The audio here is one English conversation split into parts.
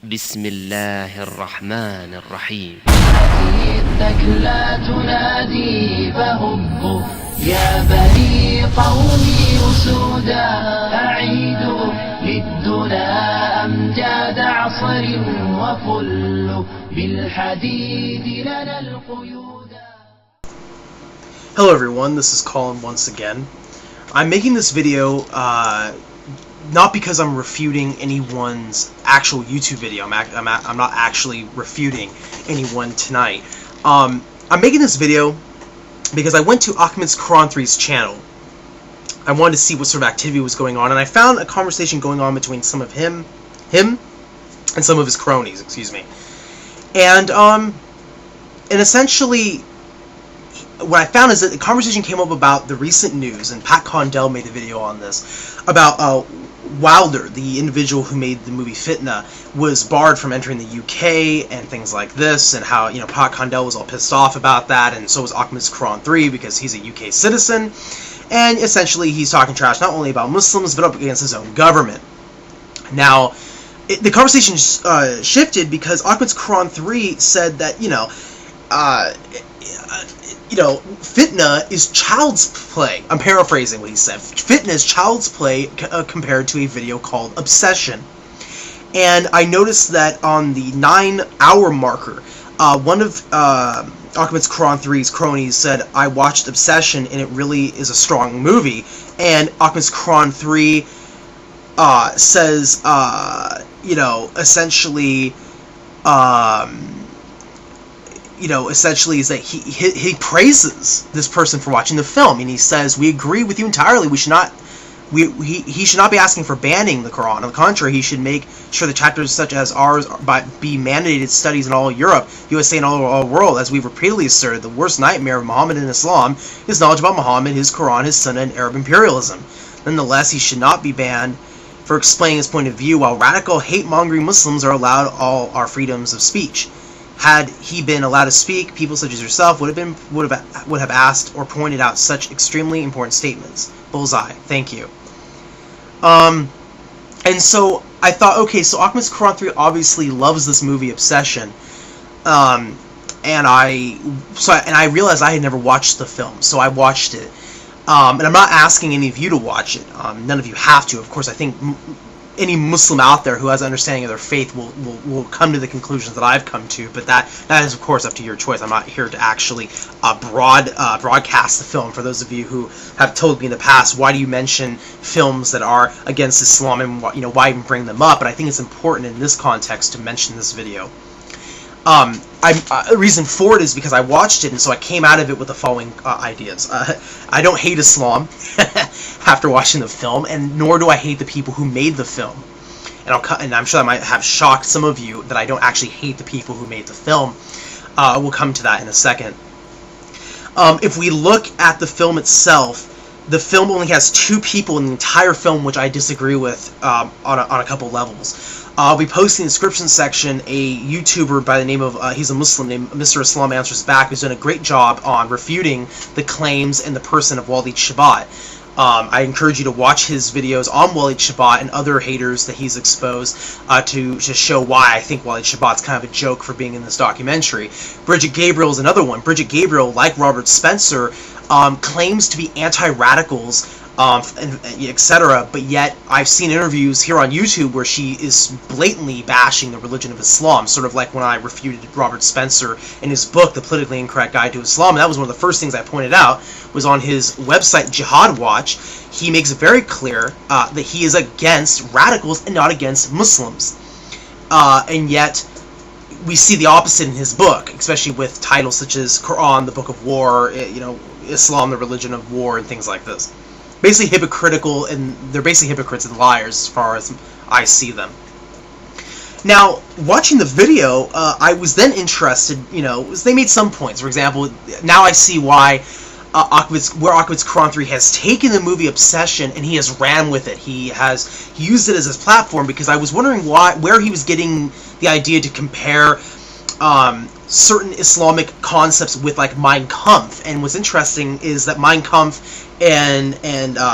بسم الله الرحمن الرحيم. إنك لا تنادي فهبوا يا بني قومي أسودا أعيدوا للدنا أمجاد عصر وفلوا بالحديد لنا القيود. Hello everyone, this is Colin once again. I'm making this video not because I'm refuting anyone's actual YouTube video. I'm not actually refuting anyone tonight. I'm making this video because I went to Ahmed's Quran 3's channel. I wanted to see what sort of activity was going on, and I found a conversation going on between some of him and some of his cronies, excuse me. And essentially what I found is that the conversation came up about the recent news, and Pat Condell made a video on this, about Wilder, the individual who made the movie Fitna, was barred from entering the UK and things like this, and how, you know, Pat Condell was all pissed off about that, and so was Ahmed's Quran 3 because he's a UK citizen, and essentially he's talking trash not only about Muslims but up against his own government. Now, the conversation shifted because Ahmed's Quran 3 said that, Fitna is child's play. I'm paraphrasing what he said. Fitna is child's play compared to a video called Obsession. And I noticed that on the 9-hour marker, one of Ahmed's Quran 3's cronies said, I watched Obsession and it really is a strong movie. And Ahmed's Quran 3 says, essentially is that he praises this person for watching the film, and he says, we agree with you entirely. He should not be asking for banning the Quran. On the contrary, he should make sure that chapters such as ours be mandated studies in all Europe, USA, and all the world. As we've repeatedly asserted, the worst nightmare of Muhammad and Islam is knowledge about Muhammad, his Quran, his Sunnah, and Arab imperialism. Nonetheless, he should not be banned for explaining his point of view, while radical hate-mongering Muslims are allowed all our freedoms of speech. Had he been allowed to speak, people such as yourself would have asked or pointed out such extremely important statements. Bullseye. Thank you. And so I thought, okay, so Ahmed's Quran 3 obviously loves this movie Obsession, and I realized I had never watched the film, so I watched it. And I'm not asking any of you to watch it. None of you have to. Of course, I think any Muslim out there who has an understanding of their faith will come to the conclusions that I've come to, but that is, of course, up to your choice. I'm not here to actually broadcast the film. For those of you who have told me in the past, why do you mention films that are against Islam, and why even bring them up? But I think it's important in this context to mention this video. The reason for it is because I watched it, and so I came out of it with the following ideas. I don't hate Islam after watching the film, and nor do I hate the people who made the film. And I'm sure that might have shocked some of you that I don't actually hate the people who made the film. We'll come to that in a second. If we look at the film itself, the film only has 2 people in the entire film which I disagree with on a couple levels. I'll be posting in the description section a YouTuber by the name of, he's a Muslim named Mr. Islam Answers Back, who's done a great job on refuting the claims and the person of Walid Shobat. I encourage you to watch his videos on Walid Shobat and other haters that he's exposed to show why I think Walid Shobat's kind of a joke for being in this documentary. Bridget Gabriel is another one. Bridget Gabriel, like Robert Spencer, claims to be anti-radicals, etc., but yet I've seen interviews here on YouTube where she is blatantly bashing the religion of Islam, sort of like when I refuted Robert Spencer in his book, The Politically Incorrect Guide to Islam, and that was one of the first things I pointed out, was on his website, Jihad Watch. He makes it very clear that he is against radicals and not against Muslims, and yet we see the opposite in his book, especially with titles such as Quran, the Book of War, Islam, the Religion of War, and things like this. Basically hypocritical, and they're basically hypocrites and liars as far as I see them. Now, watching the video, I was then interested, they made some points. For example, now I see why Ahmed's Quran 3 has taken the movie Obsession and he has ran with it. He used it as his platform, because I was wondering where he was getting the idea to compare certain Islamic concepts with like Mein Kampf. And what's interesting is that Mein Kampf and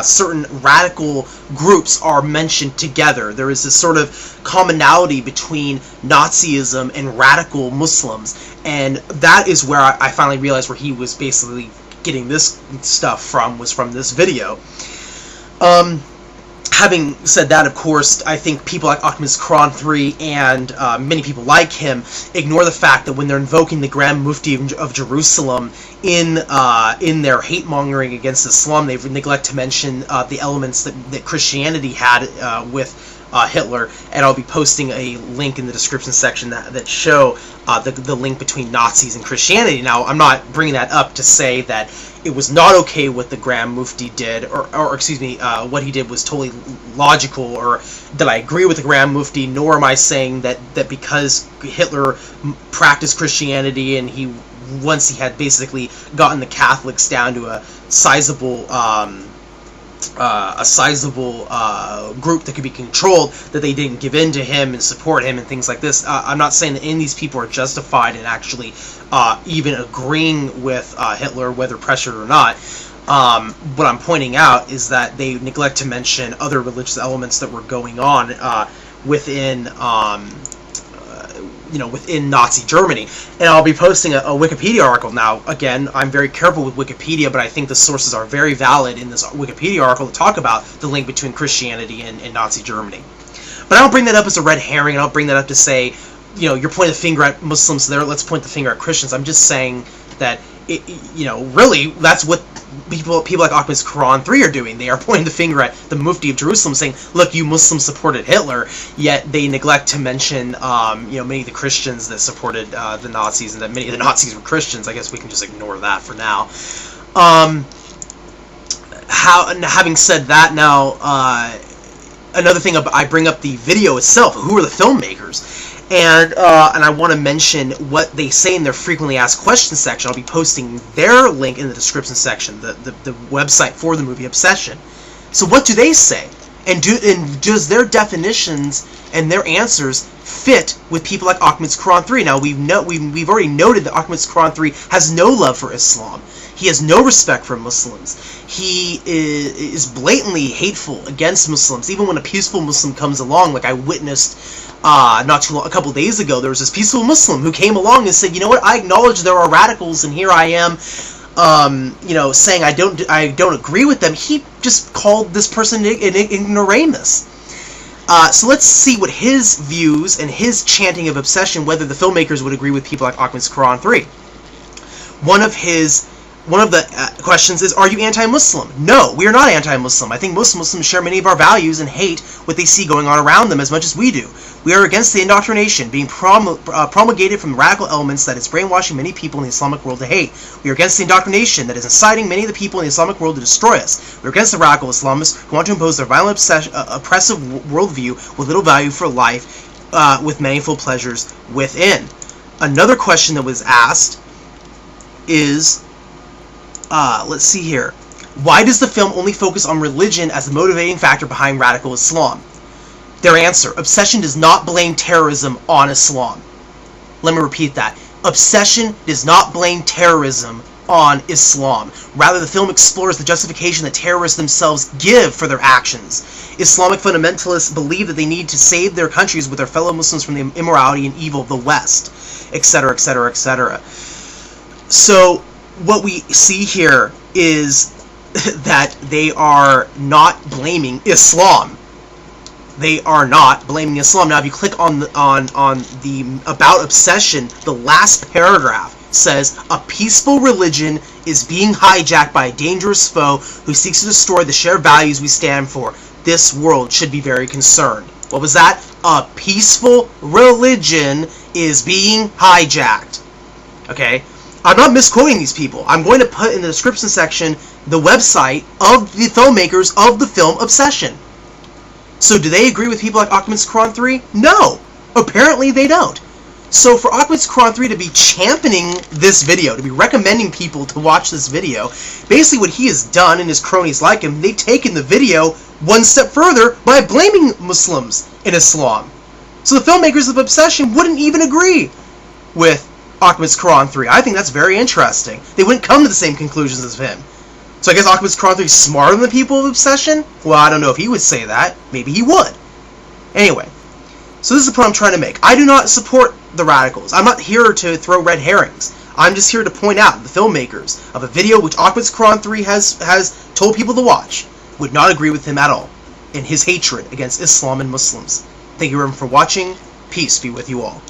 certain radical groups are mentioned together. There is this sort of commonality between Nazism and radical Muslims, and that is where I finally realized where he was basically getting this stuff from, was from this video. Having said that, of course, I think people like Ahmad's Quran 3 and many people like him ignore the fact that when they're invoking the Grand Mufti of Jerusalem in their hate-mongering against Islam, they neglect to mention the elements that Christianity had with Hitler, and I'll be posting a link in the description section that show the link between Nazis and Christianity. Now, I'm not bringing that up to say that it was not okay what the Grand Mufti did, or excuse me, what he did was totally logical, or that I agree with the Grand Mufti, nor am I saying that because Hitler practiced Christianity and once he had basically gotten the Catholics down to a sizable group that could be controlled, that they didn't give in to him and support him and things like this. I'm not saying that any of these people are justified in actually even agreeing with Hitler, whether pressured or not. What I'm pointing out is that they neglect to mention other religious elements that were going on within within Nazi Germany. And I'll be posting a Wikipedia article. Now, again, I'm very careful with Wikipedia, but I think the sources are very valid in this Wikipedia article to talk about the link between Christianity and Nazi Germany. But I don't bring that up as a red herring, and I don't bring that up to say, you're pointing the finger at Muslims there, let's point the finger at Christians. I'm just saying that, really, that's what people like Ahmad's Quran 3 are doing. They are pointing the finger at the Mufti of Jerusalem, saying, look, you Muslims supported Hitler, yet they neglect to mention, many of the Christians that supported the Nazis, and that many of the Nazis were Christians. I guess we can just ignore that for now. Having said that, now, another thing, I bring up the video itself. Who are the filmmakers? And I want to mention what they say in their frequently asked questions section. I'll be posting their link in the description section, the website for the movie Obsession. So what do they say? And does their definitions and their answers fit with people like Ahmad's Quran 3? Now, we've already noted that Ahmad's Quran 3 has no love for Islam. He has no respect for Muslims. He is blatantly hateful against Muslims. Even when a peaceful Muslim comes along, like I witnessed a couple days ago, there was this peaceful Muslim who came along and said, you know what, I acknowledge there are radicals, and here I am, saying I don't agree with them. He just called this person an ignoramus. So let's see what his views and his chanting of obsession, whether the filmmakers would agree with people like Ahmad's Quran 3. One of the questions is, are you anti-Muslim? No, we are not anti-Muslim. I think most Muslims share many of our values and hate what they see going on around them as much as we do. We are against the indoctrination being promulgated from radical elements that is brainwashing many people in the Islamic world to hate. We are against the indoctrination that is inciting many of the people in the Islamic world to destroy us. We are against the radical Islamists who want to impose their violent, oppressive worldview with little value for life, with meaningful pleasures within. Another question that was asked is, let's see here. Why does the film only focus on religion as the motivating factor behind radical Islam? Their answer: Obsession does not blame terrorism on Islam. Let me repeat that. Obsession does not blame terrorism on Islam. Rather, the film explores the justification that terrorists themselves give for their actions. Islamic fundamentalists believe that they need to save their countries with their fellow Muslims from the immorality and evil of the West, etc., etc., etc. So, what we see here is that they are not blaming Islam. They are not blaming Islam. Now, if you click on the About Obsession, the last paragraph says, a peaceful religion is being hijacked by a dangerous foe who seeks to destroy the shared values we stand for. This world should be very concerned. What was that? A peaceful religion is being hijacked. Okay? I'm not misquoting these people. I'm going to put in the description section the website of the filmmakers of the film Obsession. So do they agree with people like Ahmad's Quran 3? No. Apparently they don't. So for Ahmad's Quran 3 to be championing this video, to be recommending people to watch this video, basically what he has done, and his cronies like him, they've taken the video one step further by blaming Muslims in Islam. So the filmmakers of Obsession wouldn't even agree with Ahmed's Quran 3. I think that's very interesting. They wouldn't come to the same conclusions as him. So I guess Ahmed's Quran 3 is smarter than the people of Obsession? Well, I don't know if he would say that. Maybe he would. Anyway, so this is the point I'm trying to make. I do not support the radicals. I'm not here to throw red herrings. I'm just here to point out the filmmakers of a video which Ahmed's Quran 3 has told people to watch would not agree with him at all in his hatred against Islam and Muslims. Thank you everyone for watching. Peace be with you all.